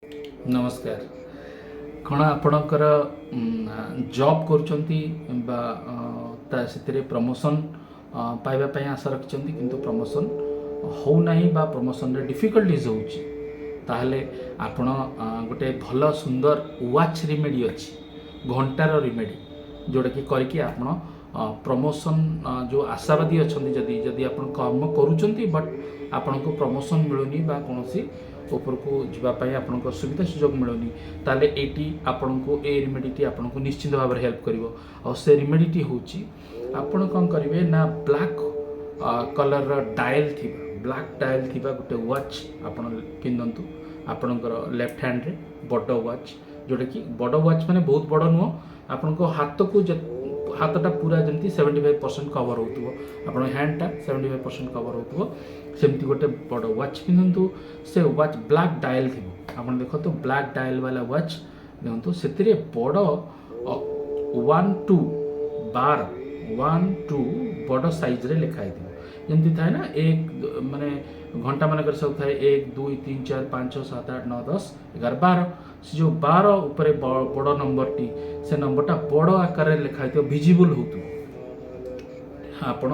नमस्कार। कण आपणकर जॉब करुँच प्रमोशन पाइबापी आशा रखिंट किंतु प्रमोशन होना बा प्रमोशन डिफिकल्टीज होले आपण गोटे भल सुंदर वाच रिमेडी अच्छी घंटार रिमेडी जोटा कि करके आपण प्रमोशन जो आशावादी अच्छा जदि जदि आप कर्म करुँच बट आपण को प्रमोशन मिलूनी बा कौन ऊपर को जावाई आपण सुविधा सुजोग मिलूनी ताले एटी आपण को ए रिमेडी आपण को निश्चित भाव में हेल्प करिवो। और से रिमेडी होची आपण कौन करेंगे ना ब्लैक कलर डायल थी ब्लैक डायल थी गोटे वाच आपण पिंधतु आपणकर लेफ्ट हैंड रे बड़ वाच जोटा कि बड़ वाच माने बहुत बड़ नुह आपण को हाथ को हाथटा पूरा जमी 75% कवर हो हैंडटा 75% कवर हो सेमती गोटे बड़ वाच पिंधतु से वाच ब्लैक डायल थी आप देखो ब्लैक डायल वाला वाच देखो से बड़ 1 2 बार 1 2 बड़ साइज रे लिखाई जमी थाए ना एक माने घंटा मानक सब थाए 1 2 3 4 5 6 7 8 9 10 11 12 से जो 12 ऊपर बड़ नंबर टी से नंबरटा बड़ आकार लिखाई विजिबल हो आपण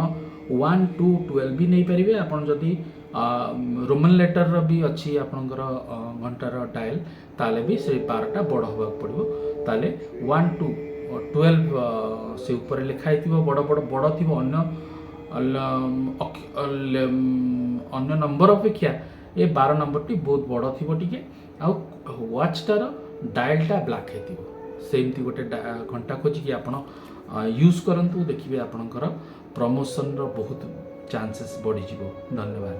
1 2 12 भी नहीं पारे आपड़ जदि रोमन लेटर भी अच्छी आपणकर घंटार डायल ताले भी से बारटा बड़ होगा पड़ो ताले 1 2 12 से ऊपर लिखाई बड़ बड़ बड़ थी अन्य नंबर अपेक्षा ये 12 नंबर टी बहुत बड़ थी वाचटार डायलटा ब्लैक होमती गोटे घंटा खोजिकी आपण यूज करंतु देखिए आपणकर प्रमोशन रो बहुत चांसेस बढ़ी। धन्यवाद।